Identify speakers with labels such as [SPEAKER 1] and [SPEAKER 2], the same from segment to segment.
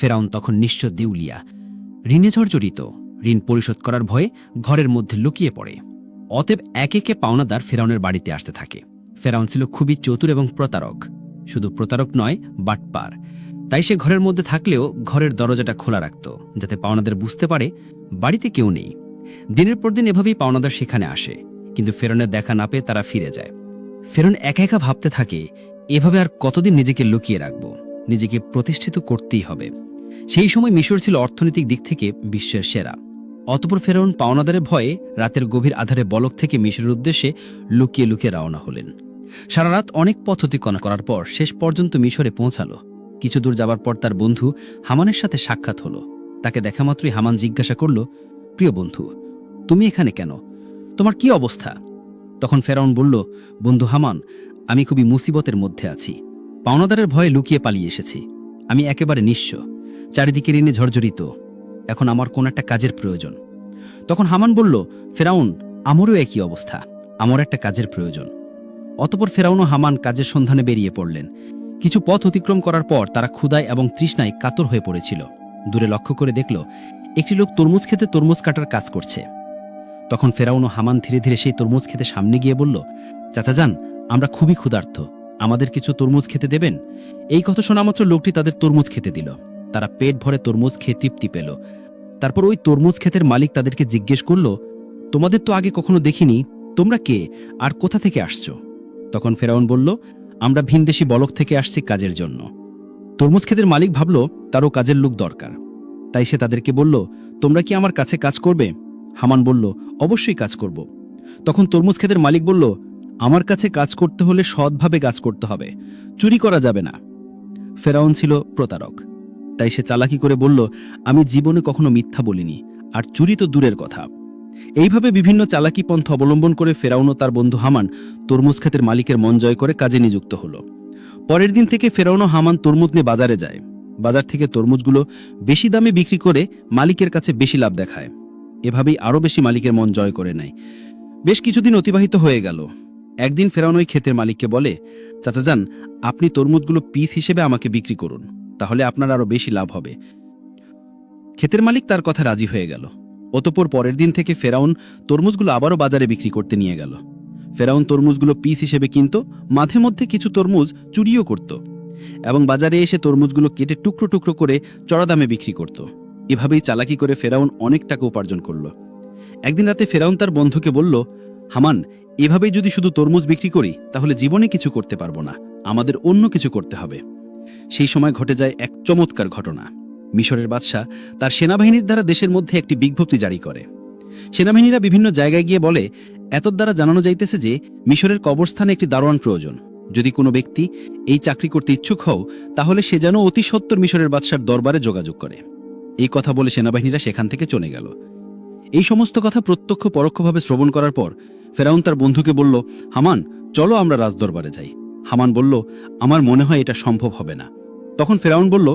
[SPEAKER 1] ফেরাউন তখন নিঃস্ব দেউলিয়া, ঋণে জর্জরিত। ঋণ পরিশোধ করার ভয়ে ঘরের মধ্যে লুকিয়ে পড়ে। অতএব একে একে পাওনাদার ফেরাউনের বাড়িতে আসতে থাকে। ফেরাউন ছিল খুবই চতুর এবং প্রতারক। শুধু প্রতারক নয়, বাটপার। তাই সে ঘরের মধ্যে থাকলেও ঘরের দরজাটা খোলা রাখত, যাতে পাওনাদার বুঝতে পারে বাড়িতে কেউ নেই। দিনের পর দিন এভাবেই পাওনাদার সেখানে আসে, কিন্তু ফেরাউনের দেখা না পেয়ে তারা ফিরে যায়। ফেরাউন একা একা ভাবতে থাকে, এভাবে আর কতদিন নিজেকে লুকিয়ে রাখব, নিজেকে প্রতিষ্ঠিত করতেই হবে। সেই সময় মিশর ছিল অর্থনৈতিক দিক থেকে বিশ্বের সেরা। অতঃপর ফেরাউন পাওনাদারের ভয়ে রাতের গভীর আধারে বলক থেকে মিশরের উদ্দেশ্যে লুকিয়ে লুকিয়ে রওনা হলেন। সারা রাত অনেক পথ অতিক্রম করার পর শেষ পর্যন্ত মিশরে পৌঁছালো। কিছু দূর যাবার পর তার বন্ধু হামানের সাথে সাক্ষাৎ হলো। তাকে দেখা মাত্রই হামান জিজ্ঞাসা করল, প্রিয় বন্ধু, তুমি এখানে কেন? তোমার কি অবস্থা? তখন ফেরাউন বলল, বন্ধু হামান, আমি খুবই মুসিবতের মধ্যে আছি। পাওনাদারের ভয়ে লুকিয়ে পালিয়ে এসেছি। আমি একেবারে নিঃস্ব, চারিদিকে ঋণে ঝরঝরিত। এখন আমার কোন একটা কাজের প্রয়োজন। তখন হামান বলল, ফেরাউন, আমারও একই অবস্থা, আমার একটা কাজের প্রয়োজন। অতঃপর ফেরাউন ও হামান কাজের সন্ধানে বেরিয়ে পড়লেন। কিছু পথ অতিক্রম করার পর তারা ক্ষুধায় এবং তৃষ্ণায় কাতর হয়ে পড়েছিল। দূরে লক্ষ্য করে দেখল একটি লোক তরমুজ খেতে তরমুজ কাটার কাজ করছে। তখন ফেরাউন ও হামান ধীরে ধীরে সেই তরমুজ খেতে সামনে গিয়ে বলল, চাচা যান, আমরা খুবই ক্ষুধার্ত, আমাদের কিছু তরমুজ খেতে দেবেন? এই কথা শোনা মাত্র লোকটি তাদের তরমুজ খেতে দিল। তারা পেট ভরে তরমুজ খেয়ে তৃপ্তি পেল। তারপর ওই তরমুজ ক্ষেতের মালিক তাদেরকে জিজ্ঞেস করল, তোমাদের তো আগে কখনো দেখিনি, তোমরা কে আর কোথা থেকে আসছো? তখন ফেরাউন বলল, আমরা ভিনদেশী বলক থেকে আসছি কাজের জন্য। তরমুজ ক্ষেতের মালিক ভাবল তারও কাজের লোক দরকার, তাই সে তাদেরকে বলল, তোমরা কি আমার কাছে কাজ করবে? হামান বলল, অবশ্যই কাজ করব। তখন তরমুজ ক্ষেতের মালিক বলল, আমার কাছে কাজ করতে হলে সৎভাবে কাজ করতে হবে, চুরি করা যাবে না। ফেরাউন ছিল প্রতারক, তাই সে চালাকি করে বলল, আমি জীবনে কখনো মিথ্যা বলিনি, আর চুরি তো দূরের কথা। এইভাবে বিভিন্ন চালাকি পন্থা অবলম্বন করে ফেরাউন ও তার বন্ধু হামান তরমুজ ক্ষেতের মালিকের মন জয় করে কাজে নিযুক্ত হল। পরের দিন থেকে ফেরাউন ও হামান তরমুজ নিয়ে বাজারে যায়। বাজার থেকে তরমুজগুলো বেশি দামে বিক্রি করে মালিকের কাছে বেশি লাভ দেখায়। এভাবেই আরও বেশি মালিকের মন জয় করে নেয়। বেশ কিছুদিন অতিবাহিত হয়ে গেল। একদিন ফেরাউন ওই ক্ষেতের মালিককে বলে, চাচা যান, আপনি তরমুজগুলো পিস হিসেবে আমাকে বিক্রি করুন, তাহলে আপনার আরও বেশি লাভ হবে। ক্ষেতের মালিক তার কথা রাজি হয়ে গেল। অতঃপর পরের দিন থেকে ফেরাউন তরমুজগুলো আবারও বাজারে বিক্রি করতে নিয়ে গেল। ফেরাউন তরমুজগুলো পিস হিসেবে কিনত, মাঝে মধ্যে কিছু তরমুজ চুরিও করত, এবং বাজারে এসে তরমুজগুলো কেটে টুকরো টুকরো করে চড়া দামে বিক্রি করত। এভাবেই চালাকি করে ফেরাউন অনেক টাকা উপার্জন করল। একদিন রাতে ফেরাউন তার বন্ধুকে বলল, হামান, এভাবেই যদি শুধু তরমুজ বিক্রি করি তাহলে জীবনে কিছু করতে পারবো না, আমাদের অন্য কিছু করতে হবে। সেই সময় ঘটে যায় এক চমৎকার ঘটনা। মিশরের বাদশাহ তার সেনাবাহিনীর দ্বারা দেশের মধ্যে একটি বিজ্ঞপ্তি জারি করে। সেনাবাহিনীরা বিভিন্ন জায়গায় গিয়ে বলে, এতদ দ্বারা জানানো যাইতেছে যে মিশরের কবরস্থানে একটি দারোয়ান প্রয়োজন। যদি কোনো ব্যক্তি এই চাকরি করতে ইচ্ছুক হও, তাহলে সে যেন অতি সত্বর মিশরের বাদশার দরবারে যোগাযোগ করে। এই কথা বলে সেনাবাহিনীরা সেখান থেকে চলে গেল। এই সমস্ত কথা প্রত্যক্ষ পরোক্ষভাবে শ্রবণ করার পর ফেরাউন তার বন্ধুকে বলল, হামান, চলো আমরা রাজদরবারে যাই। হামান বলল, আমার মনে হয় এটা সম্ভব হবে না। তখন ফেরাউন বলল,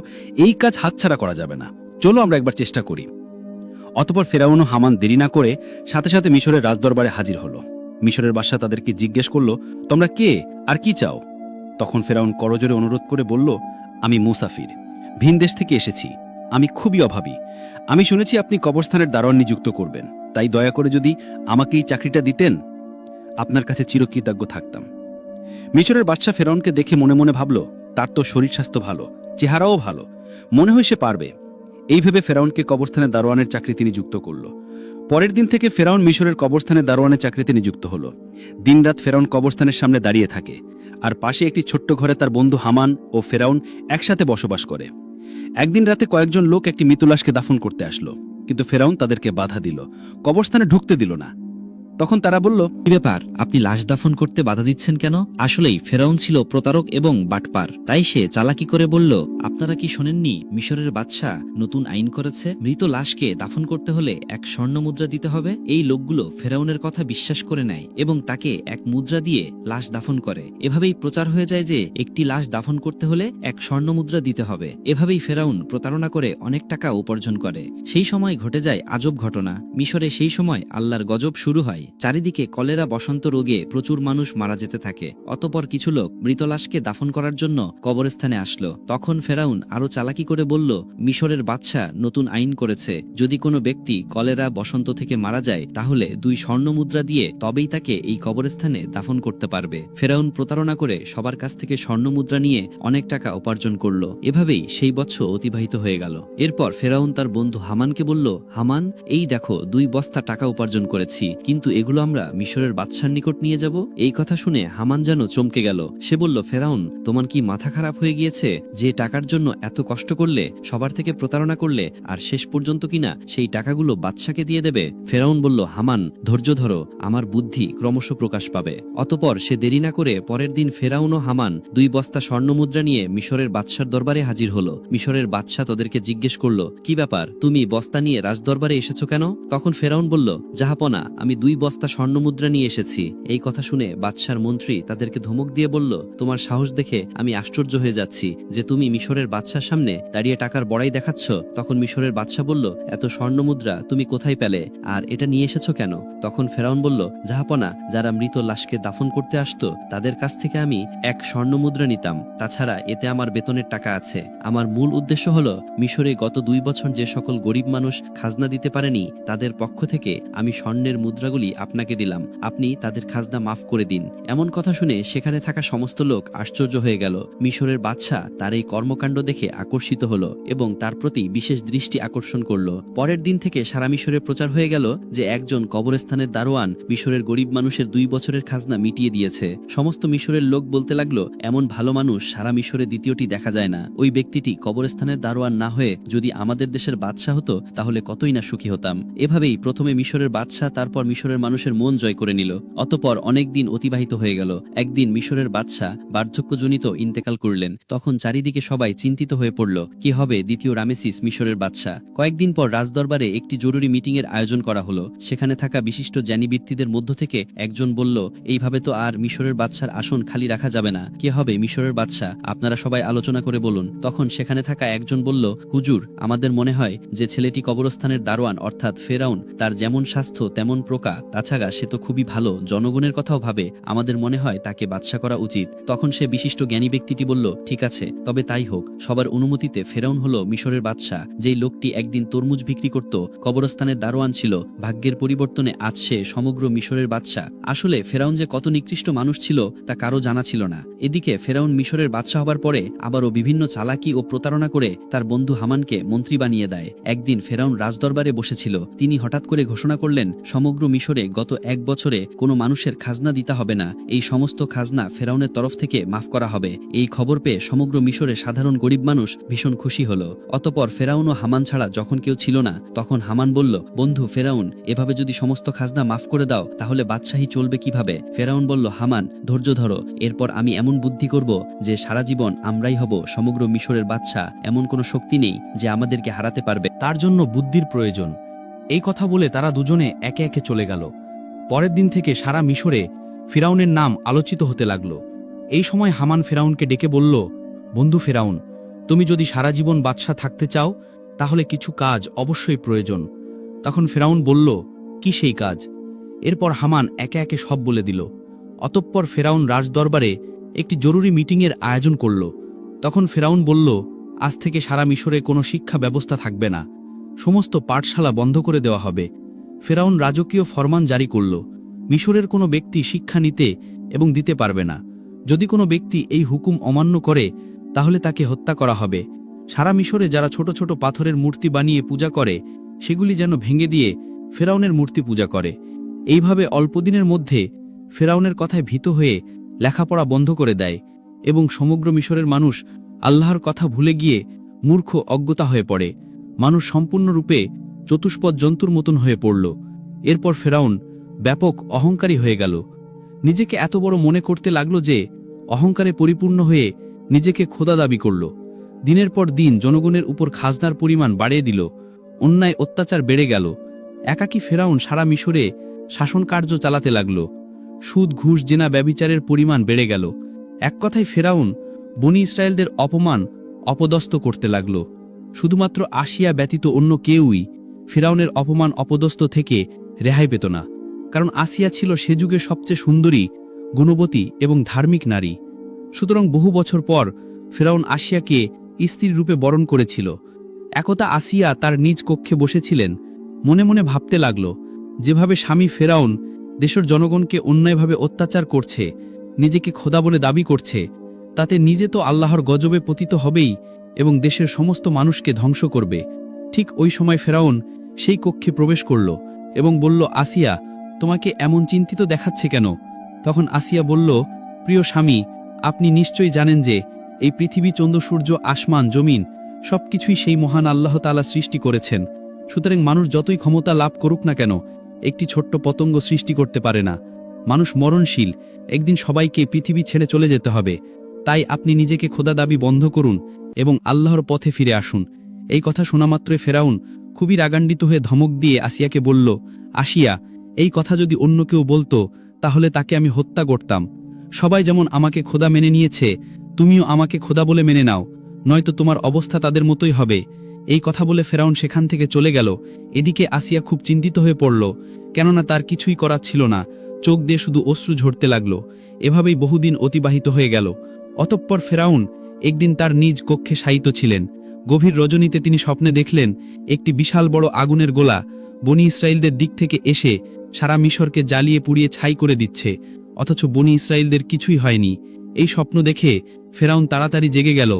[SPEAKER 1] এই কাজ হাতছাড়া করা যাবে না, চলো আমরা একবার চেষ্টা করি। অতঃপর ফেরাউন ও হামান দেরি না করে সাথে সাথে মিশরের রাজদরবারে হাজির হলো। মিশরের বাদশা তাদেরকে জিজ্ঞেস করল, তোমরা কে আর কি চাও? তখন ফেরাউন করজোরে অনুরোধ করে বলল, আমি মুসাফির, ভিন দেশ থেকে এসেছি, আমি খুবই অভাবী। আমি শুনেছি আপনি কবরস্থানের দারোয়ান নিযুক্ত করবেন, তাই দয়া করে যদি আমাকে এই চাকরিটা দিতেন, আপনার কাছে চিরকৃতজ্ঞ থাকতাম। মিশরের বাদশা ফেরাউনকে দেখে মনে মনে ভাবল, তার তো শরীর স্বাস্থ্য ভালো, চেহারাও ভালো, মনে হয় সে পারবে। এই ভেবে ফেরাউনকে কবরস্থানের দারোয়ানের চাকরিতে নিযুক্ত করল। পরের দিন থেকে ফেরাউন মিশরের কবরস্থানের দারোয়ানের চাকরিতে নিযুক্ত হল। দিনরাত ফেরাউন কবরস্থানের সামনে দাঁড়িয়ে থাকে, আর পাশে একটি ছোট্ট ঘরে তার বন্ধু হামান ও ফেরাউন একসাথে বসবাস করে। একদিন রাতে কয়েকজন লোক একটি মৃতলাশকে দাফন করতে আসলো, কিন্তু ফেরাউন তাদেরকে বাধা দিল, কবরস্থানে ঢুকতে দিল না। তখন তারা বলল,
[SPEAKER 2] কি ব্যাপার, আপনি লাশ দাফন করতে বাধা দিচ্ছেন কেন? আসলেই ফেরাউন ছিল প্রতারক এবং বাটপার, তাই সে চালাকি করে বলল, আপনারা কি শোনেননি মিশরের বাদশা নতুন আইন করেছে, মৃত লাশকে দাফন করতে হলে এক স্বর্ণ মুদ্রা দিতে হবে। এই লোকগুলো ফেরাউনের কথা বিশ্বাস করে নেয় এবং তাকে এক মুদ্রা দিয়ে লাশ দাফন করে। এভাবেই প্রচার হয়ে যায় যে একটি লাশ দাফন করতে হলে এক স্বর্ণ মুদ্রা দিতে হবে। এভাবেই ফেরাউন প্রতারণা করে অনেক টাকা উপার্জন করে। সেই সময় ঘটে যায় আজব ঘটনা। মিশরে সেই সময় আল্লাহর গজব শুরু হয়। চারিদিকে কলেরা বসন্ত রোগে প্রচুর মানুষ মারা যেতে থাকে। অতপর কিছু লোক মৃত লাশকে দাফন করার জন্য কবরস্থানে আসলো। তখন ফেরাউন আরো চালাকি করে বলল, মিশরের বাদশা নতুন আইন করেছে, যদি কোনো ব্যক্তি কলেরা বসন্ত থেকে মারা যায় তাহলে 2 স্বর্ণমুদ্রা দিয়ে তবেই তাকে এই কবরস্থানে দাফন করতে পারবে। ফেরাউন প্রতারণা করে সবার কাছ থেকে স্বর্ণমুদ্রা নিয়ে অনেক টাকা উপার্জন করলো। এভাবেই সেই বছর অতিবাহিত হয়ে গেল। এরপর ফেরাউন তার বন্ধু হামানকে বলল, হামান, এই দেখো 2 বস্তা টাকা উপার্জন করেছি, কিন্তু এগুলো আমরা মিশরের বাদশার নিকট নিয়ে যাব। এই কথা শুনে হামান যেন চমকে গেল। সে বলল, ফেরাউন, তোমার কি মাথা খারাপ হয়ে গিয়েছে? যে টাকার জন্য এত কষ্ট করলে, সবার থেকে প্রতারণা করলে, আর শেষ পর্যন্ত কিনা সেই টাকাগুলো বাদশাকে দিয়ে দেবে? ফেরাউন বলল, হামান, ধৈর্য ধরো, আমার বুদ্ধি ক্রমশ প্রকাশ পাবে। অতপর সে দেরি না করে পরের দিন ফেরাউন ও হামান 2 বস্তা স্বর্ণমুদ্রা নিয়ে মিশরের বাদশার দরবারে হাজির হলো। মিশরের বাদশা তাদেরকে জিজ্ঞেস করলো, কি ব্যাপার, তুমি বস্তা নিয়ে রাজদরবারে এসেছো কেন? তখন ফেরাউন বলল, জাহাপনা, আমি 2 বস্তা স্বর্ণমুদ্রা নিয়ে এসেছি। এই কথা শুনে বাদশার মন্ত্রী তাদেরকে ধমক দিয়ে বলল, তোমার সাহস দেখে আমি আশ্চর্য হয়ে যাচ্ছি যে তুমি মিশরের বাদশার সামনে দাঁড়িয়ে টাকার বড়াই দেখাচ্ছ। তখন মিশরের বাদশা বলল, এত স্বর্ণমুদ্রা তুমি কোথায় পেলে, আর এটা নিয়ে এসেছো কেন? তখন ফেরাউন বলল, জাহাপনা, যারা মৃত লাশকে দাফন করতে আসতো তাদের কাছ থেকে আমি 1 স্বর্ণমুদ্রা নিতাম। তাছাড়া এতে আমার বেতনের টাকা আছে। আমার মূল উদ্দেশ্য হলো মিশরে গত 2 বছর যে সকল গরিব মানুষ খাজনা দিতে পারেনি তাদের পক্ষ থেকে আমি স্বর্ণের মুদ্রাগুলি আপনাকে দিলাম, আপনি তাদের খাজনা মাফ করে দিন। এমন কথা শুনে সেখানে থাকা সমস্ত লোক আশ্চর্য হয়ে গেল। মিশরের বাদশা তার এই কর্মকাণ্ড দেখে আকর্ষিত হলো এবং তার প্রতি বিশেষ দৃষ্টি আকর্ষণ করলো। পরের দিন থেকে সারা মিশরে প্রচার হয়ে গেল যে একজন কবরস্থানের দারোয়ান মিশরের গরিব মানুষের 2 বছরের খাজনা মিটিয়ে দিয়েছে। সমস্ত মিশরের লোক বলতে লাগলো, এমন ভালো মানুষ সারা মিশরে দ্বিতীয়টি দেখা যায় না। ওই ব্যক্তিটি কবরস্থানের দারোয়ান না হয়ে যদি আমাদের দেশের বাদশা হতো তাহলে কতই না সুখী হতাম। এভাবেই প্রথমে মিশরের বাদশা, তারপর মিশরের মানুষের মন জয় করে নিল। অতপর অনেক দিন অতিবাহিত হয়ে গেল। একদিন মিশরের বাদশা বার্ধক্যজনিত ইন্তেকাল করলেন। তখন চারিদিকে সবাই চিন্তিত হয়ে পড়ল, কি হবে দ্বিতীয় রামেসিস মিশরের বাদশা। কয়েকদিন পর রাজদরবারে একটি জরুরি মিটিং এর আয়োজন করা হলো। সেখানে থাকা বিশিষ্ট জ্ঞানী ব্যক্তিদের মধ্য থেকে একজন বলল, এইভাবে তো আর মিশরের বাদশার আসন খালি রাখা যাবে না। কি হবে মিশরের বাদশা, আপনারা সবাই আলোচনা করে বলুন। তখন সেখানে থাকা একজন বলল, হুজুর, আমাদের মনে হয় যে ছেলেটি কবরস্থানের দারোয়ান অর্থাৎ ফেরাউন, তার যেমন স্বাস্থ্য তেমন প্রকা, তাছাড়া সে তো খুবই ভালো, জনগণের কথাও ভাবে, আমাদের মনে হয় তাকে বাদশা করা উচিত। তখন সে বিশিষ্ট জ্ঞানী ব্যক্তিটি বলল, ঠিক আছে, তবে তাই হোক। সবার অনুমতিতে ফেরাউন হলো মিশরের বাদশা। যেই লোকটি একদিন তরমুজ বিক্রি করত, কবরস্থানের দারোয়ান ছিল, ভাগ্যের পরিবর্তনে আজ সে সমগ্র মিশরের বাদশা। আসলে ফেরাউন যে কত নিকৃষ্ট মানুষ ছিল তা কারো জানা ছিল না। এদিকে ফেরাউন মিশরের বাদশা হবার পরে আবারও বিভিন্ন চালাকি ও প্রতারণা করে তার বন্ধু হামানকে মন্ত্রী বানিয়ে দেয়। একদিন ফেরাউন রাজদরবারে বসেছিল। তিনি হঠাৎ করে ঘোষণা করলেন, সমগ্র মিশরে গত 1 বছরে কোনো মানুষের খাজনা দিতে হবে না। এই সমস্ত খাজনা ফেরাউনের তরফ থেকে মাফ করা হবে। এই খবর পেয়ে সমগ্র মিশরে সাধারণ গরিব মানুষ ভীষণ খুশি হলো। অতপর ফেরাউন ও হামান ছাড়া যখন কেউ ছিল না, তখন হামান বলল, বন্ধু ফেরাউন, এভাবে যদি সমস্ত খাজনা মাফ করে দাও তাহলে বাদশাহী চলবে কিভাবে? ফেরাউন বলল, হামান, ধৈর্য ধরো, এরপর আমি এমন বুদ্ধি করব যে সারা জীবন আমরাই হব সমগ্র মিশরের বাদশা। এমন কোনো শক্তি নেই যে আমাদেরকে হারাতে পারবে।
[SPEAKER 3] তার জন্য বুদ্ধির প্রয়োজন। এই কথা বলে তারা দুজনে একে একে চলে গেল। পরের দিন থেকে সারা মিশরে ফিরাউনের নাম আলোচিত হতে লাগল। এই সময় হামান ফেরাউনকে ডেকে বলল, বন্ধু ফেরাউন, তুমি যদি সারা জীবন বাদশা থাকতে চাও তাহলে কিছু কাজ অবশ্যই প্রয়োজন। তখন ফেরাউন বলল, কি সেই কাজ? এরপর হামান একে একে সব বলে দিল। অতঃপর ফেরাউন রাজদরবারে একটি জরুরি মিটিংয়ের আয়োজন করল। তখন ফেরাউন বলল, আজ থেকে সারা মিশরে কোনো শিক্ষা ব্যবস্থা থাকবে না, সমস্ত পাঠশালা বন্ধ করে দেওয়া হবে। ফেরাউন রাজকীয় ফরমান জারি করল, মিশরের কোনো ব্যক্তি শিক্ষা নিতে এবং দিতে পারবে না। যদি কোনো ব্যক্তি এই হুকুম অমান্য করে তাহলে তাকে হত্যা করা হবে। সারা মিশরে যারা ছোট ছোট পাথরের মূর্তি বানিয়ে পূজা করে সেগুলি যেন ভেঙে দিয়ে ফেরাউনের মূর্তি পূজা করে। এইভাবে অল্পদিনের মধ্যে ফেরাউনের কথায় ভীত হয়ে লেখাপড়া বন্ধ করে দেয় এবং সমগ্র মিশরের মানুষ আল্লাহর কথা ভুলে গিয়ে মূর্খ অজ্ঞতা হয়ে পড়ে। মানুষ সম্পূর্ণরূপে চতুষ্পদ জন্তুর মতন হয়ে পড়ল। এরপর ফেরাউন ব্যাপক অহংকারী হয়ে গেল। নিজেকে এত বড় মনে করতে লাগল যে অহংকারে পরিপূর্ণ হয়ে নিজেকে খোদা দাবি করল। দিনের পর দিন জনগণের উপর খাজনার পরিমাণ বাড়িয়ে দিল। অন্যায় অত্যাচার বেড়ে গেল। একাকী ফেরাউন সারা মিশরে শাসন কার্য চালাতে লাগল। সুদ ঘুষ জেনা ব্যভিচারের পরিমাণ বেড়ে গেল। এক কথায় ফেরাউন বনি ইসরায়েলদের অপমান অপদস্থ করতে লাগল। শুধুমাত্র আসিয়া ব্যতীত অন্য কেউই ফেরাউনের অপমান অপদস্থ থেকে রেহাই পেত না। কারণ আসিয়া ছিল সে যুগে সবচেয়ে সুন্দরী, গুণবতী এবং ধার্মিক নারী। সুতরাং বহু বছর পর ফেরাউন আসিয়াকে স্ত্রীর রূপে বরণ করেছিল। একদা আসিয়া তার নিজ কক্ষে বসেছিলেন, মনে মনে ভাবতে লাগল, যেভাবে স্বামী ফেরাউন দেশের জনগণকে অন্যায়ভাবে অত্যাচার করছে, নিজেকে খোদা বলে দাবি করছে, তাতে নিজে তো আল্লাহর গজবে পতিত হবেই এবং দেশের সমস্ত মানুষকে ধ্বংস করবে। ঠিক ওই সময় ফেরাউন সেই কক্ষে প্রবেশ করল এবং বলল, আসিয়া, তোমাকে এমন চিন্তিত দেখাচ্ছে কেন? তখন আসিয়া বলল, প্রিয় স্বামী, আপনি নিশ্চয়ই জানেন যে এই পৃথিবী, চন্দ্র, সূর্য, আসমান, জমিন সবকিছুই সেই মহান আল্লাহ তাআলা সৃষ্টি করেছেন। সুতরাং মানুষ যতই ক্ষমতা লাভ করুক না কেন, একটি ছোট্ট পতঙ্গ সৃষ্টি করতে পারে না। মানুষ মরণশীল, একদিন সবাইকে পৃথিবী ছেড়ে চলে যেতে হবে। তাই আপনি নিজেকে খোদা দাবি বন্ধ করুন এবং আল্লাহর পথে ফিরে আসুন। এই কথা শোনামাত্রই ফেরাউন খুবই রাগান্বিত হয়ে ধমক দিয়ে আসিয়াকে বলল, আসিয়া, এই কথা যদি অন্য কেউ বলতো তাহলে তাকে আমি হত্যা করতাম। সবাই যেমন আমাকে খোদা মেনে নিয়েছে, তুমিও আমাকে খোদা বলে মেনে নাও, নয়তো তোমার অবস্থা তাদের মতোই হবে। এই কথা বলে ফেরাউন সেখান থেকে চলে গেল। এদিকে আসিয়া খুব চিন্তিত হয়ে পড়ল, কেননা তার কিছুই করার ছিল না। চোখ দিয়ে শুধু অশ্রু ঝরতে লাগল। এভাবেই বহুদিন অতিবাহিত হয়ে গেল। অতঃপর ফেরাউন একদিন তার নিজ কক্ষে শায়িত ছিলেন। গভীর রজনীতে তিনি স্বপ্নে দেখলেন একটি বিশাল বড় আগুনের গোলা বনি ইসরায়েলদের দিক থেকে এসে সারা মিশরকে জ্বালিয়ে পুড়িয়ে ছাই করে দিচ্ছে, অথচ বনি ইসরায়েলদের কিছুই হয়নি। এই স্বপ্ন দেখে ফেরাউন তাড়াতাড়ি জেগে গেল।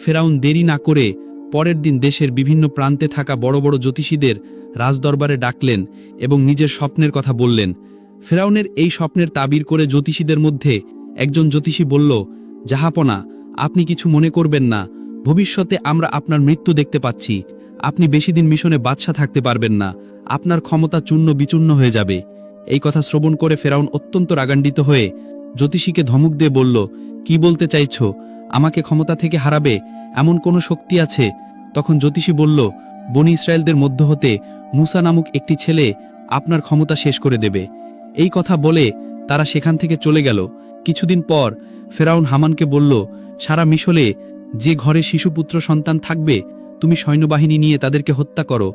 [SPEAKER 3] ফেরাউন দেরি না করে পরের দিন দেশের বিভিন্ন প্রান্তে থাকা বড় বড় জ্যোতিষীদের রাজদরবারে ডাকলেন এবং নিজের স্বপ্নের কথা বললেন। ফেরাউনের এই স্বপ্নের তাবির করে জ্যোতিষীদের মধ্যে একজন জ্যোতিষী বলল, জাহাপনা, আপনি কিছু মনে করবেন না, ভবিষ্যতে আমরা আপনার মৃত্যু দেখতে পাচ্ছি। আপনি বেশিদিন মিশনে বাদশা থাকতে পারবেন না, আপনার ক্ষমতা চূর্ণ বিচূর্ণ হয়ে যাবে। এই কথা শ্রবণ করে ফেরাউন অত্যন্ত রাগান্বিত হয়ে জ্যোতিষীকে ধমক দিয়ে বলল, কি বলতে চাইছ? আমাকে ক্ষমতা থেকে হারাবে এমন কোনো শক্তি আছে? তখন জ্যোতিষী বলল, বনি ইসরায়েলদের মধ্য হতে মুসা নামক একটি ছেলে আপনার ক্ষমতা শেষ করে দেবে। এই কথা বলে তারা সেখান থেকে চলে গেল। কিছুদিন পর ফেরাউন হামানকে বলল, সারা মিশরে যে ঘরে শিশুপুত্র সন্তান থাকবে তুমি সৈন্যবাহিনী নিয়ে তাদেরকে হত্যা করো।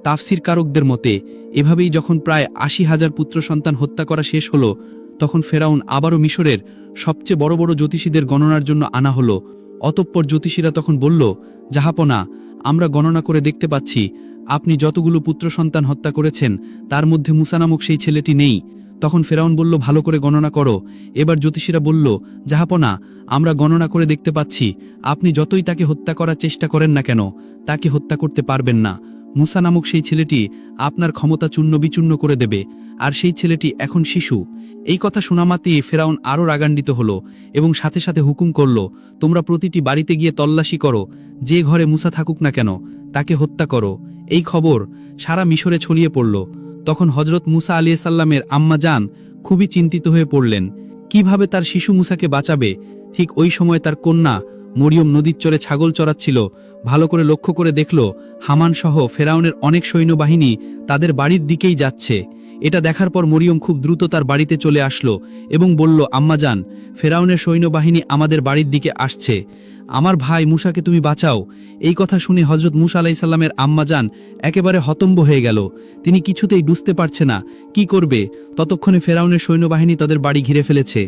[SPEAKER 3] তাফসির কারকদের মতে এভাবেই যখন প্রায় ৮০,০০০ পুত্র সন্তান হত্যা করা শেষ হলো, তখন ফেরাউন আবারও মিশরের সবচেয়ে বড় বড় জ্যোতিষীদের গণনার জন্য আনা হলো। অতঃপর জ্যোতিষীরা তখন বলল, জাহাপনা, আমরা গণনা করে দেখতে পাচ্ছি আপনি যতগুলো পুত্র সন্তান হত্যা করেছেন তার মধ্যে মুসা নামক সেই ছেলেটি নেই। তখন ফেরাউন বলল, ভালো করে গণনা করো। এবার জ্যোতিষীরা বলল, জাহাপনা, আমরা গণনা করে দেখতে পাচ্ছি আপনি যতই তাকে হত্যা করার চেষ্টা করেন না কেন, তাকে হত্যা করতে পারবেন না। মুসা নামক সেই ছেলেটি আপনার ক্ষমতা চূর্ণ বিচূর্ণ করে দেবে, আর সেই ছেলেটি এখন শিশু। এই কথা শোনামাত্রই ফেরাউন আরও রাগান্বিত হল এবং সাথে সাথে হুকুম করল, তোমরা প্রতিটি বাড়িতে গিয়ে তল্লাশি করো, যে ঘরে মুসা থাকুক না কেন তাকে হত্যা করো। এই খবর সারা মিশরে ছড়িয়ে পড়ল। তখন হজরত মুসা আলাইহিস সালামের আম্মা জান খুবই চিন্তিত হয়ে পড়লেন, কিভাবে তার শিশু মুসাকে বাঁচাবে। ঠিক ওই সময় তার কন্যা মরিয়ম নদীর চরে ছাগল চড়াচ্ছিল। ভালো করে লক্ষ্য করে দেখল হামান সহ ফেরাউনের অনেক সৈন্যবাহিনী তাদের বাড়ির দিকেই যাচ্ছে। এটা দেখার পর মরিয়ম খুব দ্রুত তার বাড়িতে চলে আসলো এবং বলল, আম্মা জান, ফেরাউনের সৈন্যবাহিনী আমাদের বাড়ির দিকে আসছে, আমার ভাই মুসাকে তুমি বাঁচাও। এই কথা শুনে হজরত মুসা আলাইহিস সালামের আম্মা জান একেবারে হতম্ব হয়ে গেল। তিনি কিছুতেই বুঝতে পারছে না কি করবে। ততক্ষণে ফেরাউনের সৈন্যবাহিনী তাদের বাড়ি ঘিরে ফেলেছে।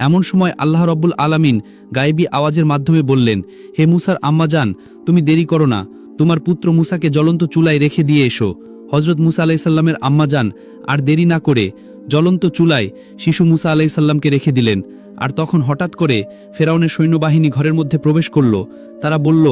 [SPEAKER 3] এমন সময় আল্লাহ রব্বুল আলামিন গায়েবী আওয়াজের মাধ্যমে বললেন, হে মুসার আম্মা জান, তুমি দেরি করো না, তোমার পুত্র মুসাকে জ্বলন্ত চুলায় রেখে দিয়ে এসো। হজরত মুসা আলাইহিস সালামের আম্মা জান আর দেরি না করে জ্বলন্ত চুলায় শিশু মুসা আলাইহিস সালামকে রেখে দিলেন। আর তখন হঠাৎ করে ফেরাউনের সৈন্যবাহিনী ঘরের মধ্যে প্রবেশ করল। তারা বলল,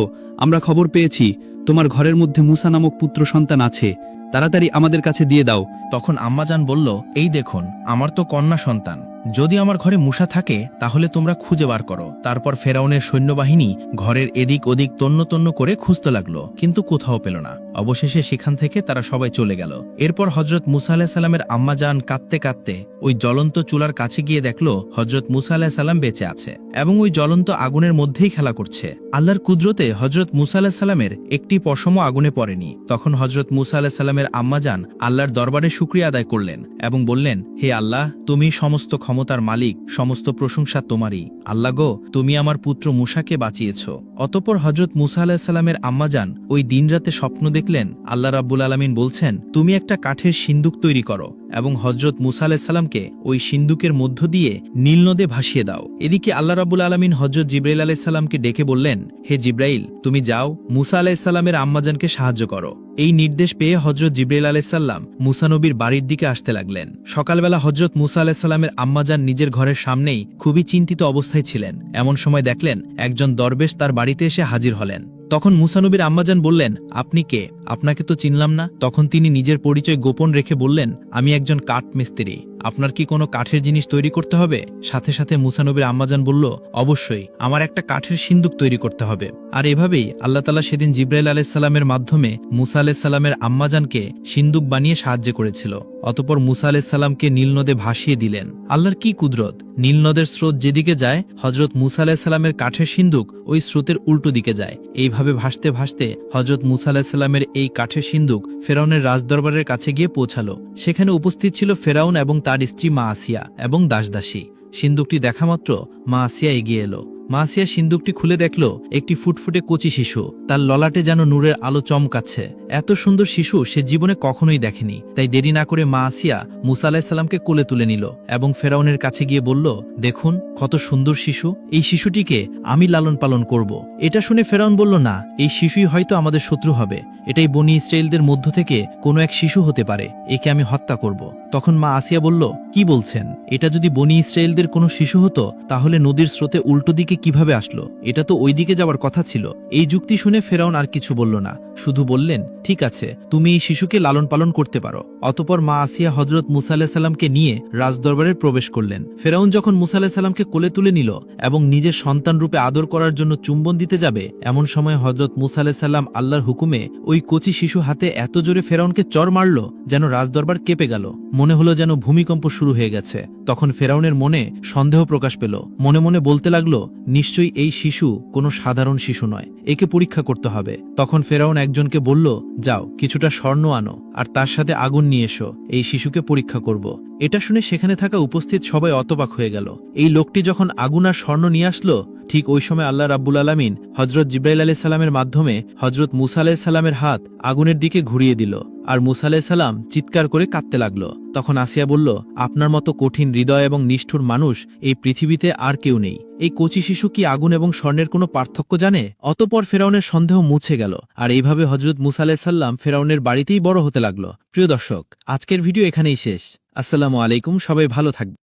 [SPEAKER 3] আমরা খবর পেয়েছি তোমার ঘরের মধ্যে মুসা নামক পুত্র সন্তান আছে, তাড়াতাড়ি আমাদের কাছে দিয়ে দাও।
[SPEAKER 4] তখন আম্মাজান বলল, এই দেখুন, আমার তো কন্যা সন্তান, যদি আমার ঘরে মুসা থাকে তাহলে তোমরা খুঁজে বার করো। তারপর ফেরাউনের সৈন্যবাহিনী ঘরের এদিক ওদিক তন্ন তন্ন করে খুঁজতে লাগলো, কিন্তু কোথাও পেল না। অবশেষে সেখান থেকে তারা সবাই চলে গেল। এরপর হজরত মুসা আলাইহিস সালামের আম্মাজান কাঁদতে কাঁদতে ওই জ্বলন্ত চুলার কাছে গিয়ে দেখলো হজরত মুসা আলাইহিস সালাম বেঁচে আছে এবং ওই জ্বলন্ত আগুনের মধ্যেই খেলা করছে। আল্লাহর কুদরতে হজরত মুসা আলাইহিস সালামের একটি পশমও আগুনে পড়েনি। তখন হজরত মুসা আলাইহিস সালামের আম্মাজান আল্লাহর দরবারে শুকরিয়া আদায় করলেন এবং বললেন, হে আল্লাহ, তুমি সমস্ত ক্ষমতা ক্ষমতার মালিক, সমস্ত প্রশংসা তোমারই। আল্লাহ গো, তুমি আমার পুত্র মূসাকে বাঁচিয়েছ। অতঃপর হজরত মূসা আলাইহিসসালামের আম্মাজান ওই দিনরাতে স্বপ্ন দেখলেন আল্লাহ রাব্বুল আলামিন বলছেন, তুমি একটা কাঠের সিন্দুক তৈরি করো এবং হজরত মূসা আলাইহিসসালামকে ওই সিন্দুকের মধ্য দিয়ে নীল নদে ভাসিয়ে দাও। এদিকে আল্লাহ রাব্বুল আলামিন হজরত জিবরাইল আলাইহিসসালামকে ডেকে বললেন, হে জিবরাইল, তুমি যাও মূসা আলাইহিসসালামের আম্মাজানকে সাহায্য করো। এই নির্দেশ পেয়ে হজরত জিবরাইল আলাইহিসসালাম মূসা নবীর বাড়ির দিকে আসতে লাগলেন। সকালবেলা হজরত মূসা আলাইহিসসালামের আম্মাজান নিজের ঘরের সামনেই খুবই চিন্তিত অবস্থায় ছিলেন। এমন সময় দেখলেন একজন দরবেশ তার বাড়িতে এসে হাজির হলেন। তখন মূসা নবীর আম্মাজান বললেন, আপনি কে? আপনাকে তো চিনলাম না। তখন তিনি নিজের পরিচয় গোপন রেখে বললেন, আমি একজন কাঠ মিস্ত্রি। আপনার কি কোনো কাঠের জিনিস তৈরি করতে হবে? সাথে সাথে মূসা নবীর আম্মাজান বলল, অবশ্যই, আমার একটা কাঠের সিন্দুক তৈরি করতে হবে। আর এভাবেই আল্লাহ তাআলা সেদিন জিবরাইল আলাইহিসসালামের মাধ্যমে মূসা আলাইহিসসালামের আম্মাজানকে সিন্দুক বানিয়ে সাহায্য করেছিল। অতঃপর মূসা আলাইহিসসালামকে নীল নদে ভাসিয়ে দিলেন। আল্লাহর কি কুদরত! নীল নদের স্রোত যেদিকে যায়, হজরত মূসা আলাইহিসসালামের কাঠের সিন্দুক ওই স্রোতের উল্টো দিকে যায়। এইভাবে ভাসতে ভাসতে হজরত মূসা আলাইহিসসালামের এই কাঠের সিন্দুক ফেরাউনের রাজদরবারের কাছে গিয়ে পৌঁছালো। সেখানে উপস্থিত ছিল ফেরাউন এবং তার স্ত্রী মা আসিয়া এবং দাসদাসী। সিন্দুকটি দেখামাত্র মা আসিয়া এগিয়ে এলো। মা আসিয়া সিন্দুকটি খুলে দেখল একটি ফুটফুটে কচি শিশু, তার ললাটে যেন নূরের আলো চমকাচ্ছে। এত সুন্দর শিশু সে জীবনে কখনোই দেখেনি। তাই দেরি না করে মা আসিয়া মূসা আলাইহিসসালামকে কোলে তুলে নিল এবং ফেরাউনের কাছে গিয়ে বলল, দেখুন কত সুন্দর শিশু, এই শিশুটিকে আমি লালন পালন করব। এটা শুনে ফেরাউন বলল, না, এই শিশুই হয়তো আমাদের শত্রু হবে। এটাই বনী ইসরায়েলদের মধ্য থেকে কোনো এক শিশু হতে পারে, একে আমি হত্যা করব। তখন মা আসিয়া বলল, কি বলছেন? এটা যদি বনী ইসরায়েলদের কোনো শিশু হতো তাহলে নদীর স্রোতে উল্টো দিকে কিভাবে আসলো? এটা তো ওই দিকে যাওয়ার কথা ছিল। এই যুক্তি শুনে ফেরাউন আর কিছু বলল না, শুধু বললেন, ঠিক আছে, তুমি এই শিশুকে লালন পালন করতে পারো। অতঃপর মা আসিয়া হজরত মূসা আলাইহিসসালামকে নিয়ে রাজদরবারে প্রবেশ করলেন। ফেরাউন যখন মূসা আলাইহিসসালামকে কোলে তুলে নিল এবং নিজের সন্তান রূপে আদর করার জন্য চুম্বন দিতে যাবে, এমন সময় হজরত মূসা আলাইহিসসালাম আল্লাহর হুকুমে ওই কচি শিশু হাতে এত জোরে ফেরাউনকে চড় মারল যেন রাজদরবার কেঁপে গেল। মনে হলো যেন ভূমিকম্প শুরু হয়ে গেছে। তখন ফেরাউনের মনে সন্দেহ প্রকাশ পেল। মনে মনে বলতে লাগলো, নিশ্চয়ই এই শিশু কোনো সাধারণ শিশু নয়, একে পরীক্ষা করতে হবে। তখন ফেরাউন একজনকে বলল, যাও কিছুটা স্বর্ণ আনো আর তার সাথে আগুন নিয়ে এসো, এই শিশুকে পরীক্ষা করব। এটা শুনে সেখানে থাকা উপস্থিত সবাই অতবাক হয়ে গেল। এই লোকটি যখন আগুন আর স্বর্ণ নিয়ে আসলো, ঠিক ওই সময় আল্লাহ রাব্বুল আলামিন হজরত জিবরাইল আলাইহিসসালামের মাধ্যমে হজরত মূসা আলাইহিসসালামের হাত আগুনের দিকে ঘুরিয়ে দিল আর মূসা আলাইহিসসালাম চিৎকার করে কাঁদতে লাগলো। তখন আসিয়া বলল, আপনার মতো কঠিন হৃদয় এবং নিষ্ঠুর মানুষ এই পৃথিবীতে আর কেউ নেই। এই কচি শিশু কি আগুন এবং স্বর্ণের কোনো পার্থক্য জানে? অতঃপর ফেরাউনের সন্দেহ মুছে গেল আর এইভাবে হজরত মূসা আলাইহিসসালাম ফেরাউনের বাড়িতেই বড় হতে লাগলো। প্রিয় দর্শক, আজকের ভিডিও এখানেই শেষ। আসসালামু আলাইকুম, সবাই ভালো থাকবেন।